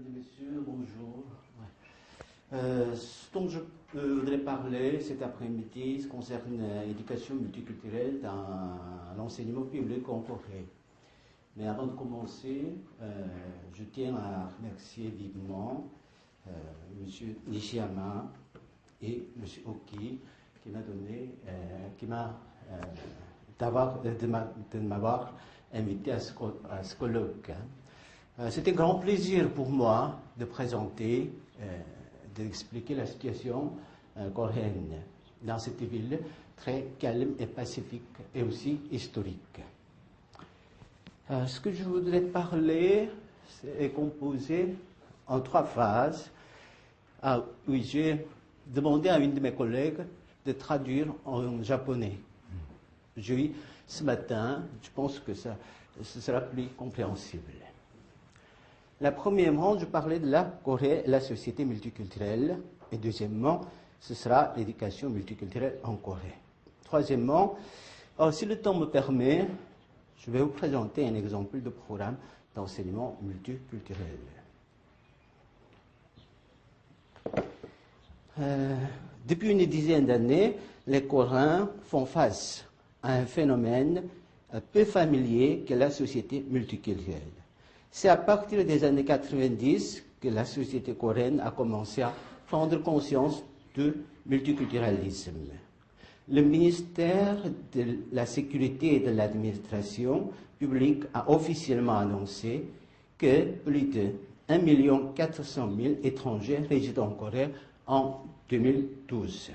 et messieurs, bonjour. Ce dont je voudrais parler cet après-midi concerne l'éducation multiculturelle dans l'enseignement public en Corée. Mais avant de commencer, je tiens à remercier vivement M. Nishiyama et M. Oki de m'avoir invité à ce colloque. C'est un grand plaisir pour moi de présenter, d'expliquer la situation coréenne dans cette ville très calme et pacifique et aussi historique. Ce que je voudrais parler est composé en 3 phases. Oui, j'ai demandé à une de mes collègues de traduire en japonais. Ce matin, je pense que ce sera plus compréhensible. Premièrement, je parlais de la Corée et la société multiculturelle. Et deuxièmement, ce sera l'éducation multiculturelle en Corée. Troisièmement, si le temps me permet, je vais vous présenter un exemple de programme d'enseignement multiculturel. Depuis une dizaine d'années, les Coréens font face à un phénomène peu familier qu'est la société multiculturelle. C'est à partir des années 90 que la société coréenne a commencé à prendre conscience du multiculturalisme. Le ministère de la Sécurité et de l'Administration publique a officiellement annoncé que plus de 1 400 000 étrangers résident en Corée en 2012.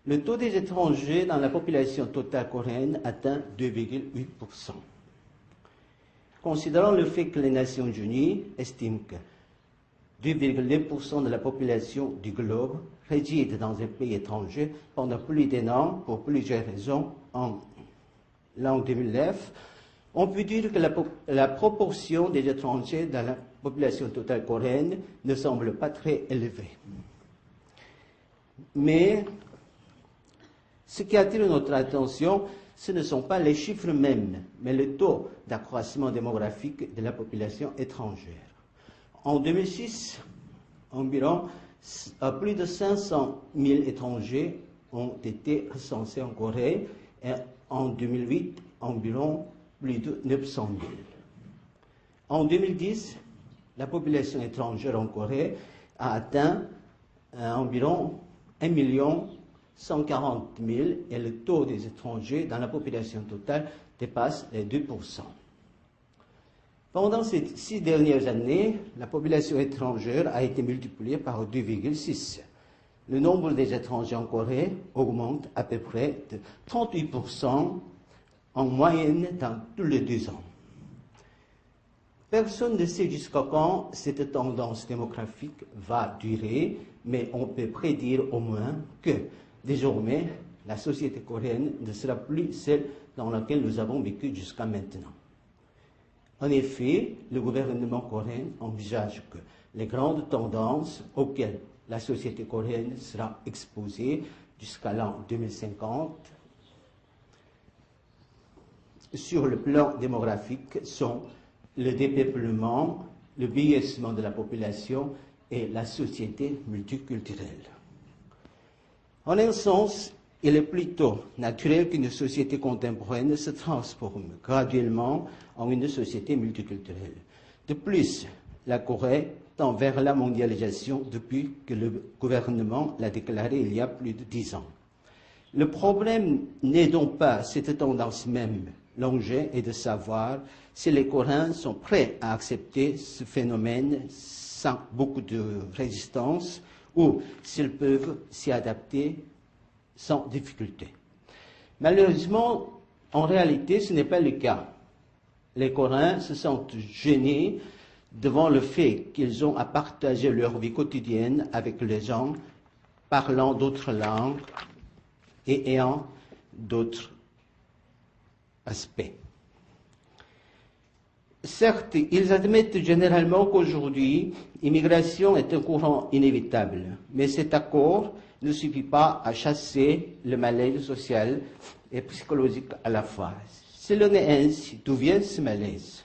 Le taux des étrangers dans la population totale coréenne atteint 2,8%. Considérant le fait que les Nations Unies estiment que 2,2% de la population du globe réside dans un pays étranger pendant plus d'1 an pour plusieurs raisons en l'an 2009, on peut dire que la proportion des étrangers dans la population totale coréenne ne semble pas très élevée. Mais ce qui attire notre attention, ce ne sont pas les chiffres mêmes, mais le taux d'accroissement démographique de la population étrangère. En 2006, environ plus de 500 000 étrangers ont été recensés en Corée et en 2008, environ plus de 900 000. En 2010, la population étrangère en Corée a atteint environ 1 140 000 et le taux des étrangers dans la population totale dépasse les 2%. Pendant ces 6 dernières années, la population étrangère a été multipliée par 2,6. Le nombre des étrangers en Corée augmente à peu près de 38% en moyenne dans tous les 2 ans. Personne ne sait jusqu'à quand cette tendance démographique va durer, mais on peut prédire au moins que désormais, la société coréenne ne sera plus celle dans laquelle nous avons vécu jusqu'à maintenant. En effet, le gouvernement coréen envisage que les grandes tendances auxquelles la société coréenne sera exposée jusqu'à l'an 2050 sur le plan démographique sont le dépeuplement, le vieillissement de la population et la société multiculturelle. En un sens, il est plutôt naturel qu'une société contemporaine se transforme graduellement en une société multiculturelle. De plus, la Corée tend vers la mondialisation depuis que le gouvernement l'a déclaré il y a plus de 10 ans. Le problème n'est donc pas cette tendance même. L'enjeu est de savoir si les Coréens sont prêts à accepter ce phénomène sans beaucoup de résistance ou s'ils peuvent s'y adapter sans difficulté. Malheureusement, en réalité, ce n'est pas le cas. Les Coréens se sentent gênés devant le fait qu'ils ont à partager leur vie quotidienne avec les gens parlant d'autres langues et ayant d'autres aspects. Certes, ils admettent généralement qu'aujourd'hui, l'immigration est un courant inévitable, mais cet accord ne suffit pas à chasser le malaise social et psychologique à la fois. Si l'on est ainsi, d'où vient ce malaise?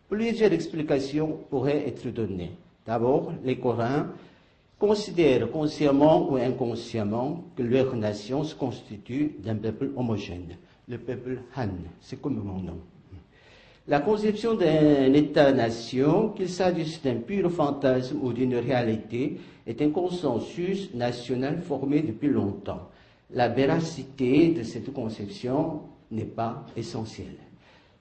Plusieurs explications pourraient être données. D'abord, les Coréens considèrent consciemment ou inconsciemment que leur nation se constitue d'un peuple homogène, le peuple Han, c'est comme mon nom. La conception d'un État-nation, qu'il s'agisse d'un pur fantasme ou d'une réalité, est un consensus national formé depuis longtemps. La véracité de cette conception n'est pas essentielle.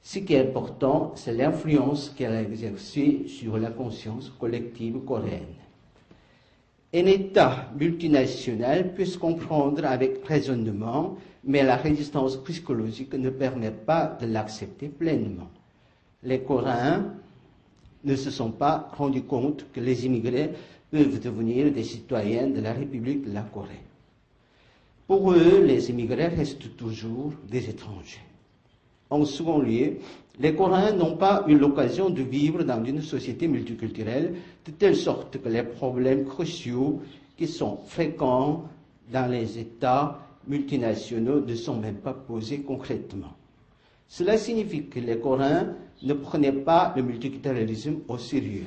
Ce qui est important, c'est l'influence qu'elle a exercée sur la conscience collective coréenne. Un État multinational peut se comprendre avec raisonnement, mais la résistance psychologique ne permet pas de l'accepter pleinement. Les Coréens ne se sont pas rendus compte que les immigrés peuvent devenir des citoyens de la République de la Corée. Pour eux, les immigrés restent toujours des étrangers. En second lieu, les Coréens n'ont pas eu l'occasion de vivre dans une société multiculturelle de telle sorte que les problèmes cruciaux qui sont fréquents dans les États multinationaux ne sont même pas posés concrètement. Cela signifie que les Coréens ne prenaient pas le multiculturalisme au sérieux.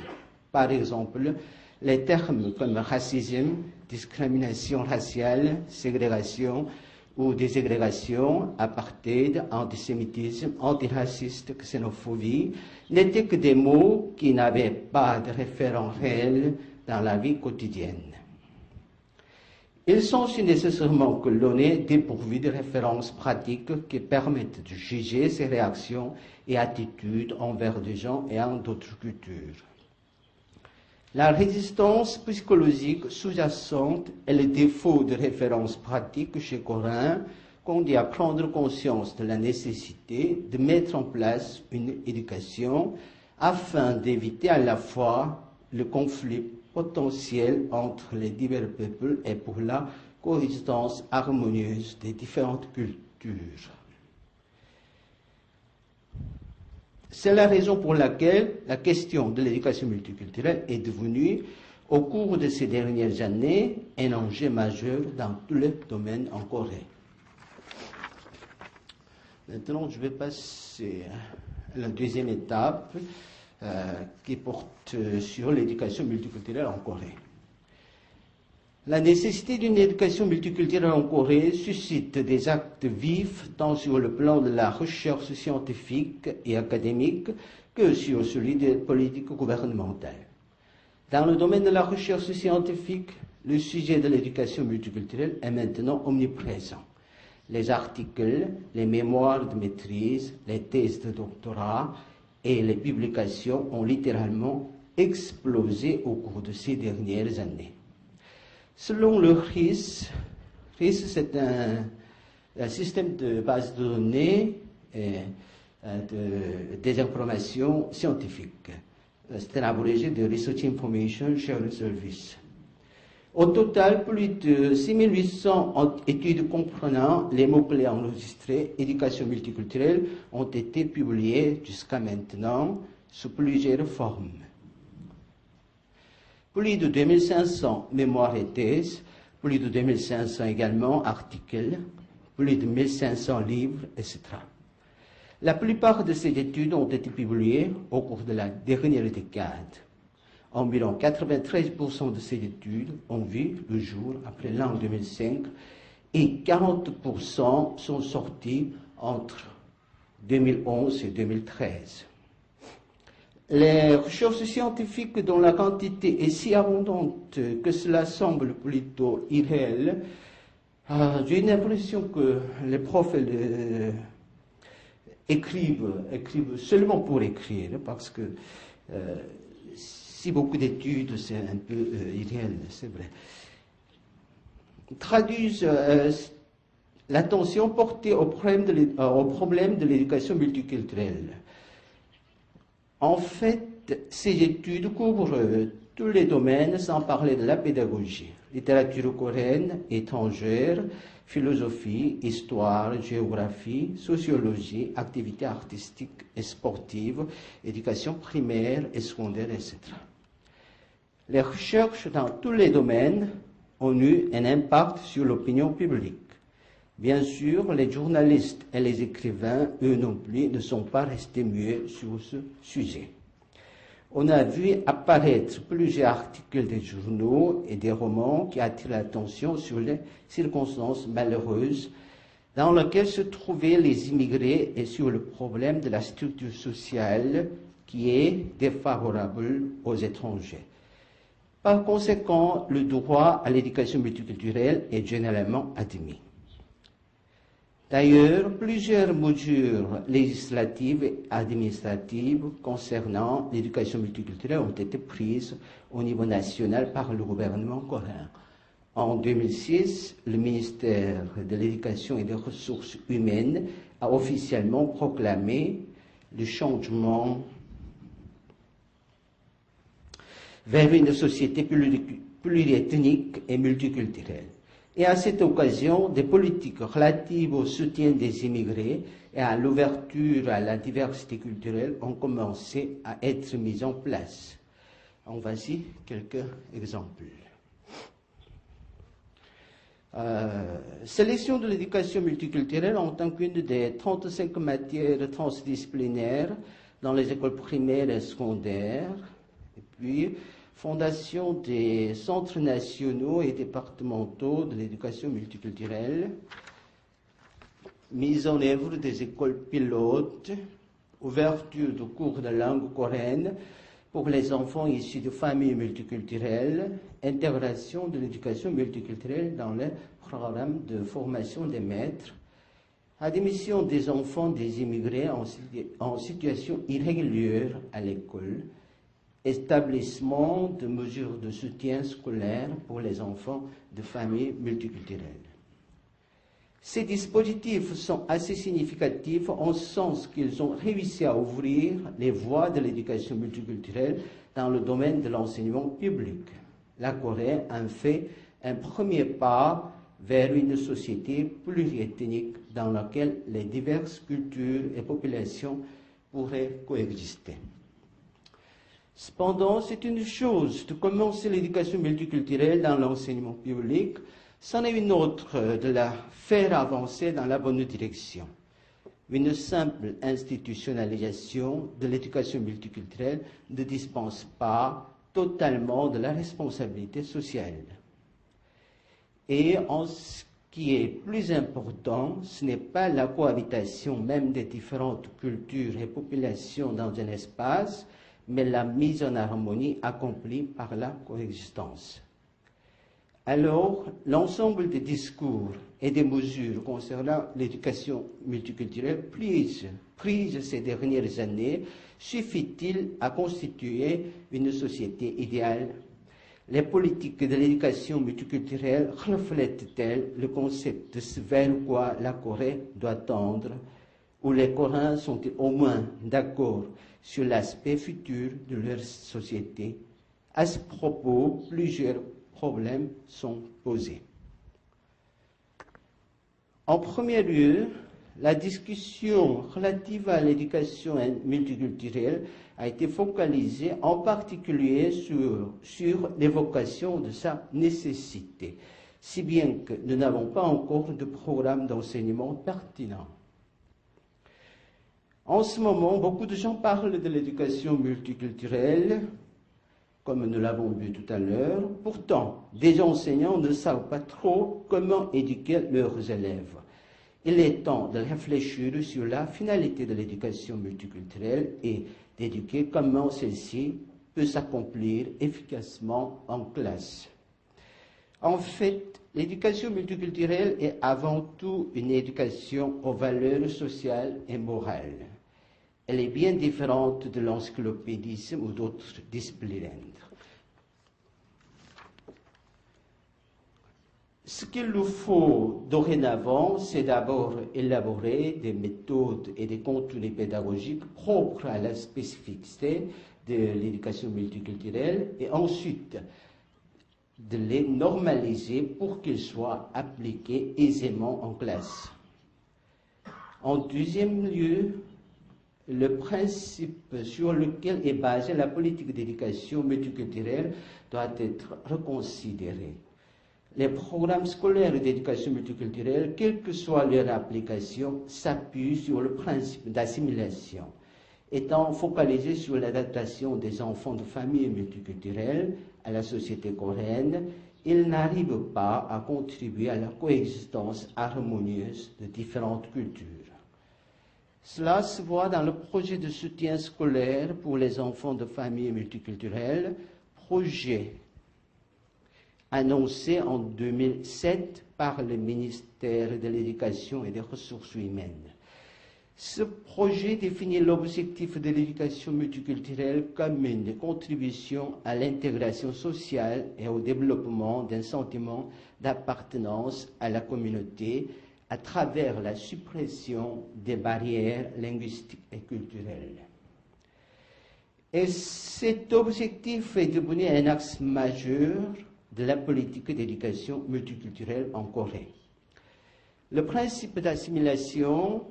Par exemple, les termes comme racisme, discrimination raciale, ségrégation ou déségrégation, apartheid, antisémitisme, antiraciste, xénophobie, n'étaient que des mots qui n'avaient pas de référent réel dans la vie quotidienne. Ils sont si nécessairement que l'on est dépourvu de références pratiques qui permettent de juger ses réactions et attitudes envers des gens ayant d'autres cultures. La résistance psychologique sous-jacente est le défaut de références pratiques chez Coréens conduit à prendre conscience de la nécessité de mettre en place une éducation afin d'éviter à la fois le conflit potentiel entre les divers peuples et pour la coexistence harmonieuse des différentes cultures. C'est la raison pour laquelle la question de l'éducation multiculturelle est devenue, au cours de ces dernières années, un enjeu majeur dans tous les domaines en Corée. Maintenant, je vais passer à la deuxième étape qui porte sur l'éducation multiculturelle en Corée. La nécessité d'une éducation multiculturelle en Corée suscite des actes vifs tant sur le plan de la recherche scientifique et académique que sur celui des politiques gouvernementales. Dans le domaine de la recherche scientifique, le sujet de l'éducation multiculturelle est maintenant omniprésent. Les articles, les mémoires de maîtrise, les thèses de doctorat et les publications ont littéralement explosé au cours de ces dernières années. Selon le RIS, c'est un système de base de données des informations scientifiques. C'est un abrégé de Research Information Sharing Service. Au total, plus de 6800 études comprenant les mots-clés enregistrés, éducation multiculturelle, ont été publiées jusqu'à maintenant sous plusieurs formes. Plus de 2500 mémoires et thèses, plus de 2500 également articles, plus de 1500 livres, etc. La plupart de ces études ont été publiées au cours de la dernière décade. Environ 93% de ces études ont vu le jour après l'an 2005 et 40% sont sorties entre 2011 et 2013. Les recherches scientifiques dont la quantité est si abondante que cela semble plutôt irréel, j'ai l'impression que les profs écrivent seulement pour écrire, parce que si beaucoup d'études, c'est un peu irréel, c'est vrai, traduisent l'attention portée au problème de l'éducation multiculturelle. En fait, ces études couvrent tous les domaines sans parler de la pédagogie. Littérature coréenne, étrangère, philosophie, histoire, géographie, sociologie, activités artistiques et sportives, éducation primaire et secondaire, etc. Les recherches dans tous les domaines ont eu un impact sur l'opinion publique. Bien sûr, les journalistes et les écrivains, eux non plus, ne sont pas restés muets sur ce sujet. On a vu apparaître plusieurs articles des journaux et des romans qui attirent l'attention sur les circonstances malheureuses dans lesquelles se trouvaient les immigrés et sur le problème de la structure sociale qui est défavorable aux étrangers. Par conséquent, le droit à l'éducation multiculturelle est généralement admis. D'ailleurs, plusieurs mesures législatives et administratives concernant l'éducation multiculturelle ont été prises au niveau national par le gouvernement coréen. En 2006, le ministère de l'Éducation et des Ressources humaines a officiellement proclamé le changement vers une société pluriethnique et multiculturelle. Et à cette occasion, des politiques relatives au soutien des immigrés et à l'ouverture à la diversité culturelle ont commencé à être mises en place. En voici quelques exemples. Sélection de l'éducation multiculturelle en tant qu'une des 35 matières transdisciplinaires dans les écoles primaires et secondaires, et puis fondation des centres nationaux et départementaux de l'éducation multiculturelle, mise en œuvre des écoles pilotes, ouverture de cours de langue coréenne pour les enfants issus de familles multiculturelles, intégration de l'éducation multiculturelle dans les programmes de formation des maîtres, admission des enfants des immigrés en situation irrégulière à l'école, établissement de mesures de soutien scolaire pour les enfants de familles multiculturelles. Ces dispositifs sont assez significatifs en ce sens qu'ils ont réussi à ouvrir les voies de l'éducation multiculturelle dans le domaine de l'enseignement public. La Corée a fait un premier pas vers une société pluriethnique dans laquelle les diverses cultures et populations pourraient coexister. Cependant, c'est une chose de commencer l'éducation multiculturelle dans l'enseignement public, c'en est une autre de la faire avancer dans la bonne direction. Une simple institutionnalisation de l'éducation multiculturelle ne dispense pas totalement de la responsabilité sociale. Et en ce qui est plus important, ce n'est pas la cohabitation même des différentes cultures et populations dans un espace, mais la mise en harmonie accomplie par la coexistence. Alors, l'ensemble des discours et des mesures concernant l'éducation multiculturelle prises ces dernières années suffit-il à constituer une société idéale? Les politiques de l'éducation multiculturelle reflètent-elles le concept de ce vers quoi la Corée doit tendre, où les Coréens sont-ils au moins d'accord sur l'aspect futur de leur société? À ce propos, plusieurs problèmes sont posés. En premier lieu, la discussion relative à l'éducation multiculturelle a été focalisée en particulier sur l'évocation de sa nécessité, si bien que nous n'avons pas encore de programme d'enseignement pertinent. En ce moment, beaucoup de gens parlent de l'éducation multiculturelle, comme nous l'avons vu tout à l'heure. Pourtant, des enseignants ne savent pas trop comment éduquer leurs élèves. Il est temps de réfléchir sur la finalité de l'éducation multiculturelle et d'éduquer comment celle-ci peut s'accomplir efficacement en classe. En fait, l'éducation multiculturelle est avant tout une éducation aux valeurs sociales et morales. Elle est bien différente de l'encyclopédisme ou d'autres disciplines. Ce qu'il nous faut dorénavant, c'est d'abord élaborer des méthodes et des contenus pédagogiques propres à la spécificité de l'éducation multiculturelle et ensuite de les normaliser pour qu'ils soient appliqués aisément en classe. En deuxième lieu, le principe sur lequel est basée la politique d'éducation multiculturelle doit être reconsidéré. Les programmes scolaires d'éducation multiculturelle, quelle que soit leur application, s'appuient sur le principe d'assimilation. étant focalisé sur l'adaptation des enfants de familles multiculturelles à la société coréenne, il n'arrive pas à contribuer à la coexistence harmonieuse de différentes cultures. Cela se voit dans le projet de soutien scolaire pour les enfants de familles multiculturelles, projet annoncé en 2007 par le ministère de l'Éducation et des Ressources humaines. Ce projet définit l'objectif de l'éducation multiculturelle comme une contribution à l'intégration sociale et au développement d'un sentiment d'appartenance à la communauté à travers la suppression des barrières linguistiques et culturelles. Et cet objectif est devenu un axe majeur de la politique d'éducation multiculturelle en Corée. Le principe d'assimilation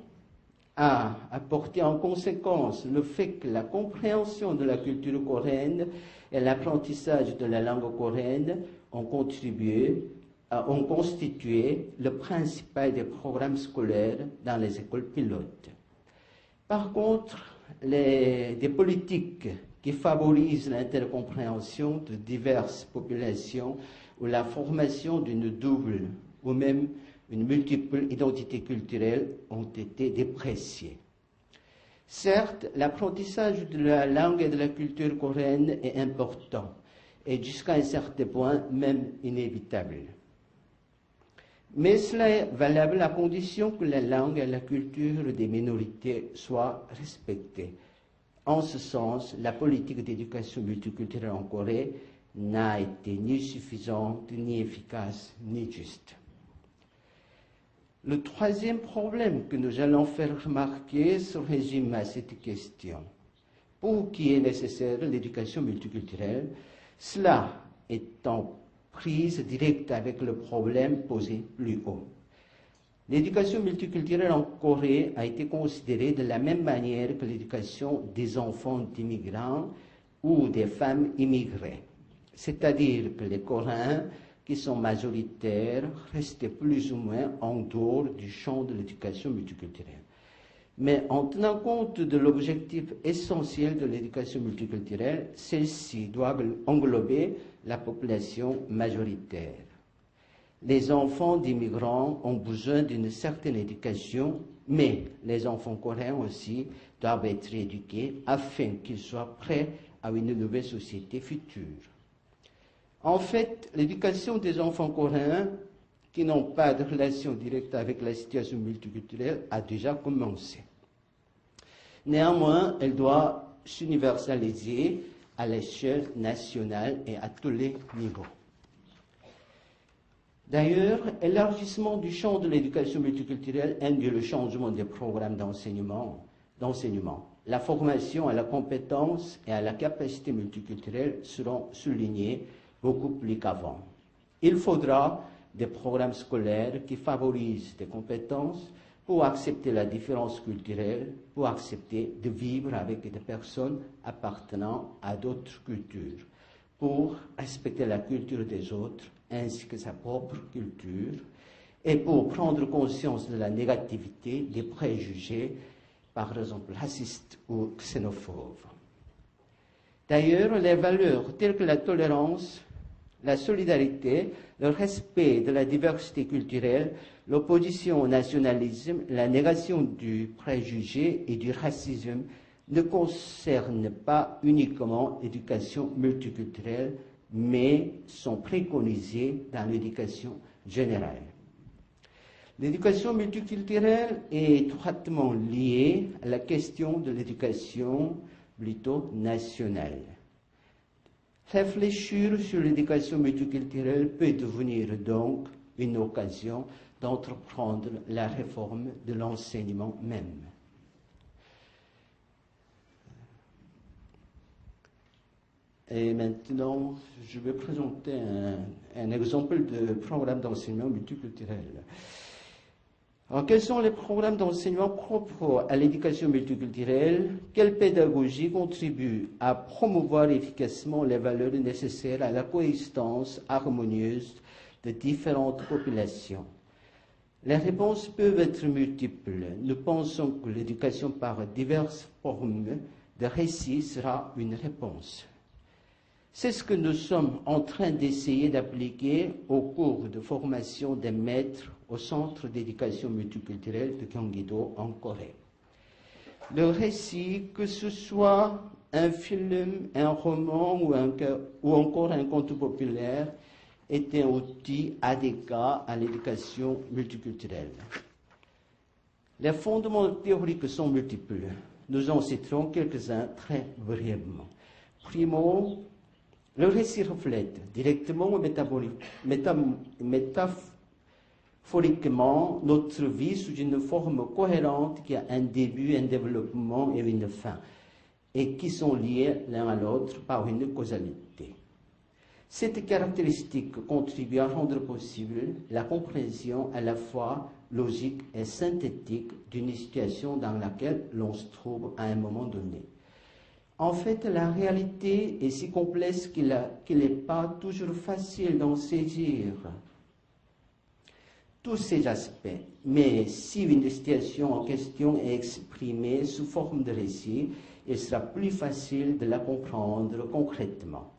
a apporté en conséquence le fait que la compréhension de la culture coréenne et l'apprentissage de la langue coréenne ont constitué le principal des programmes scolaires dans les écoles pilotes. Par contre, des politiques qui favorisent l'intercompréhension de diverses populations ou la formation d'une double ou même une multiple identité culturelle ont été dépréciées. Certes, l'apprentissage de la langue et de la culture coréenne est important et jusqu'à un certain point même inévitable. Mais cela est valable à condition que la langue et la culture des minorités soient respectées. En ce sens, la politique d'éducation multiculturelle en Corée n'a été ni suffisante, ni efficace, ni juste. Le troisième problème que nous allons faire remarquer se résume à cette question. Pour qui est nécessaire l'éducation multiculturelle, cela est en prise directe avec le problème posé plus haut. L'éducation multiculturelle en Corée a été considérée de la même manière que l'éducation des enfants d'immigrants ou des femmes immigrées. C'est-à-dire que les Coréens, qui sont majoritaires, restaient plus ou moins en dehors du champ de l'éducation multiculturelle. Mais en tenant compte de l'objectif essentiel de l'éducation multiculturelle, celle-ci doit englober la population majoritaire. Les enfants d'immigrants ont besoin d'une certaine éducation, mais les enfants coréens aussi doivent être éduqués afin qu'ils soient prêts à une nouvelle société future. En fait, l'éducation des enfants coréens qui n'ont pas de relation directe avec la situation multiculturelle a déjà commencé. Néanmoins, elle doit s'universaliser à l'échelle nationale et à tous les niveaux. D'ailleurs, l'élargissement du champ de l'éducation multiculturelle induit le changement des programmes d'enseignement. La formation à la compétence et à la capacité multiculturelle seront soulignés beaucoup plus qu'avant. Il faudra des programmes scolaires qui favorisent des compétences pour accepter la différence culturelle, pour accepter de vivre avec des personnes appartenant à d'autres cultures, pour respecter la culture des autres ainsi que sa propre culture, et pour prendre conscience de la négativité des préjugés, par exemple racistes ou xénophobes. D'ailleurs, les valeurs telles que la tolérance, la solidarité, le respect de la diversité culturelle, l'opposition au nationalisme, la négation du préjugé et du racisme ne concernent pas uniquement l'éducation multiculturelle, mais sont préconisés dans l'éducation générale. L'éducation multiculturelle est étroitement liée à la question de l'éducation plutôt nationale. Réfléchir sur l'éducation multiculturelle peut devenir donc une occasion d'entreprendre la réforme de l'enseignement même. Et maintenant, je vais présenter un exemple de programme d'enseignement multiculturel. Alors, quels sont les programmes d'enseignement propres à l'éducation multiculturelle? Quelle pédagogie contribue à promouvoir efficacement les valeurs nécessaires à la coexistence harmonieuse de différentes populations? Les réponses peuvent être multiples. Nous pensons que l'éducation par diverses formes de récits sera une réponse. C'est ce que nous sommes en train d'essayer d'appliquer au cours de formation des maîtres au Centre d'éducation multiculturelle de Gyeonggi-do en Corée. Le récit, que ce soit un film, un roman ou encore un conte populaire, est un outil adéquat à l'éducation multiculturelle. Les fondements théoriques sont multiples. Nous en citerons quelques-uns très brièvement. Primo, le récit reflète directement ou métaphoriquement notre vie sous une forme cohérente qui a un début, un développement et une fin, et qui sont liés l'un à l'autre par une causalité. Cette caractéristique contribue à rendre possible la compréhension à la fois logique et synthétique d'une situation dans laquelle l'on se trouve à un moment donné. En fait, la réalité est si complexe qu'il n'est pas toujours facile d'en saisir tous ces aspects. Mais si une situation en question est exprimée sous forme de récit, il sera plus facile de la comprendre concrètement.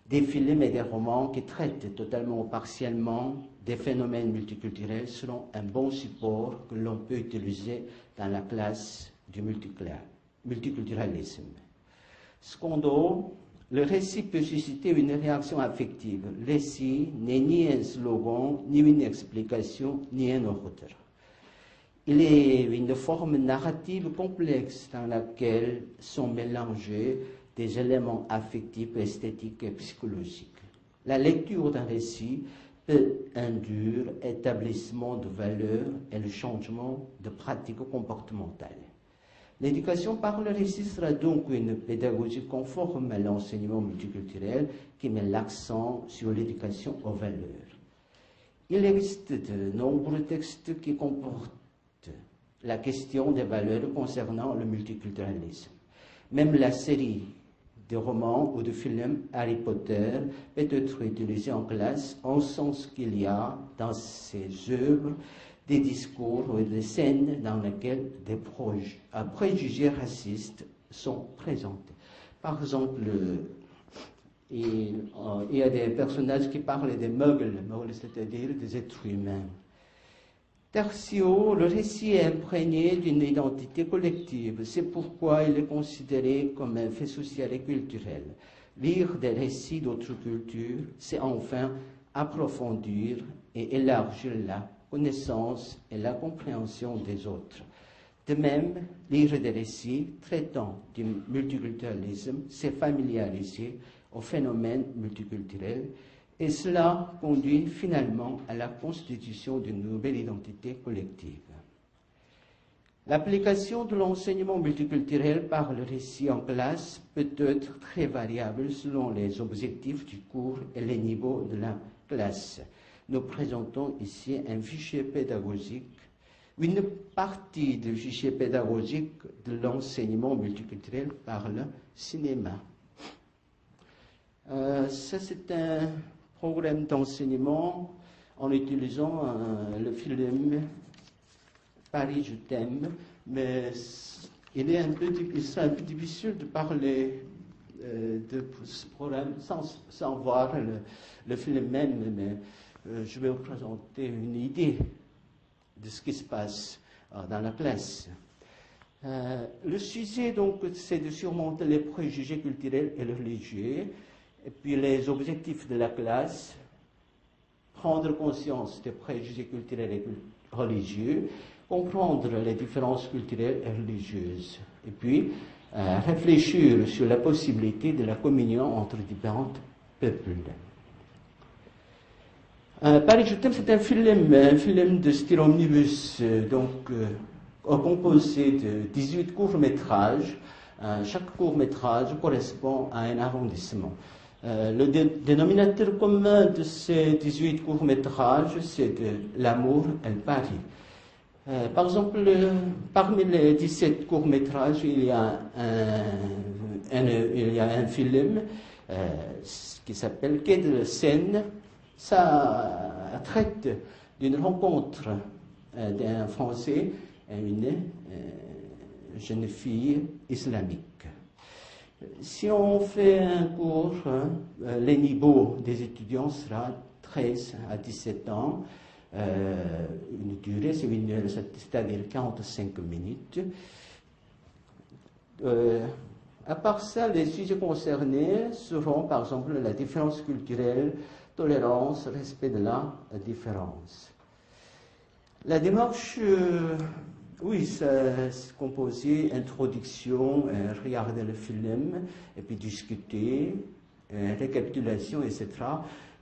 Des films et des romans qui traitent totalement ou partiellement des phénomènes multiculturels seront un bon support que l'on peut utiliser dans la classe du multiculturalisme. Secondo, le récit peut susciter une réaction affective. Le récit n'est ni un slogan, ni une explication, ni un ordre. Il est une forme narrative complexe dans laquelle sont mélangés des éléments affectifs, esthétiques et psychologiques. La lecture d'un récit peut induire l'établissement de valeurs et le changement de pratiques comportementales. L'éducation par le récit sera donc une pédagogie conforme à l'enseignement multiculturel qui met l'accent sur l'éducation aux valeurs. Il existe de nombreux textes qui comportent la question des valeurs concernant le multiculturalisme. Même la série de romans ou de films Harry Potter peut être utilisée en classe en sens qu'il y a dans ces œuvres des discours ou des scènes dans lesquelles des préjugés racistes sont présentés. Par exemple, il y a des personnages qui parlent des muggles, c'est-à-dire des êtres humains. Tertio, le récit est imprégné d'une identité collective. C'est pourquoi il est considéré comme un fait social et culturel. Lire des récits d'autres cultures, c'est enfin approfondir et élargir la connaissance et la compréhension des autres. De même, lire des récits traitant du multiculturalisme, c'est familiariser au phénomène multiculturel, et cela conduit finalement à la constitution d'une nouvelle identité collective. L'application de l'enseignement multiculturel par le récit en classe peut être très variable selon les objectifs du cours et les niveaux de la classe. Nous présentons ici un fichier pédagogique, une partie du fichier pédagogique de l'enseignement multiculturel par le cinéma. Ça, c'est un programme d'enseignement en utilisant le film Paris, je t'aime, mais il sera un peu difficile de parler de ce programme sans voir le film même, mais je vais vous présenter une idée de ce qui se passe dans la classe. Le sujet, donc, c'est de surmonter les préjugés culturels et religieux, et puis les objectifs de la classe, prendre conscience des préjugés culturels et religieux, comprendre les différences culturelles et religieuses, et puis réfléchir sur la possibilité de la communion entre différents peuples. Paris, je t'aime, c'est un film de style omnibus, composé de 18 courts-métrages. Chaque court-métrage correspond à un arrondissement. Le dénominateur commun de ces 18 courts-métrages, c'est l'amour et le Paris. Par exemple, parmi les 17 courts-métrages, il y a un film qui s'appelle Quai de Seine. Ça traite d'une rencontre d'un Français et une jeune fille islamique. Si on fait un cours, les niveaux des étudiants sera 13 à 17 ans, une durée, c'est-à-dire 45 minutes. À part ça, les sujets concernés seront par exemple la différence culturelle, tolérance, respect de la différence. La démarche, oui, c'est composé, introduction, regarder le film, et puis discuter, récapitulation, etc.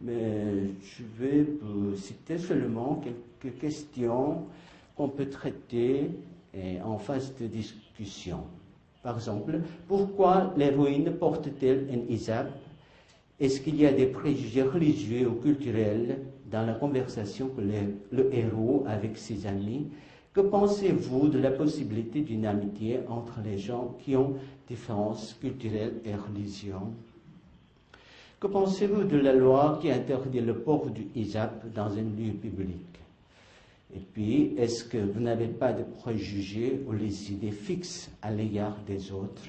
Mais je vais vous citer seulement quelques questions qu'on peut traiter en phase de discussion. Par exemple, pourquoi l'héroïne porte-t-elle un hijab? Est-ce qu'il y a des préjugés religieux ou culturels dans la conversation que le héros avec ses amis? Que pensez-vous de la possibilité d'une amitié entre les gens qui ont différences culturelles et religions? Que pensez-vous de la loi qui interdit le port du hijab dans un lieu public? Et puis, est-ce que vous n'avez pas de préjugés ou les idées fixes à l'égard des autres?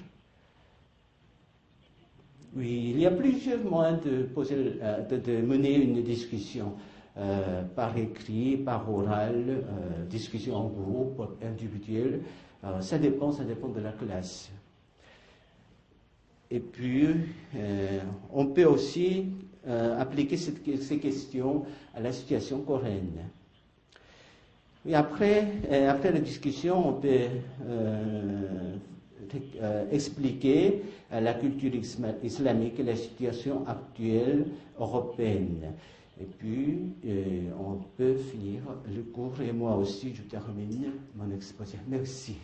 Oui, il y a plusieurs moyens de mener une discussion, par écrit, par oral, discussion en groupe, individuelle. Ça dépend de la classe. Et puis, on peut aussi appliquer ces questions à la situation coréenne. Et après la discussion, on peut expliquer la culture islamique et la situation actuelle européenne. Et puis, on peut finir le cours et moi aussi, je termine mon exposé. Merci.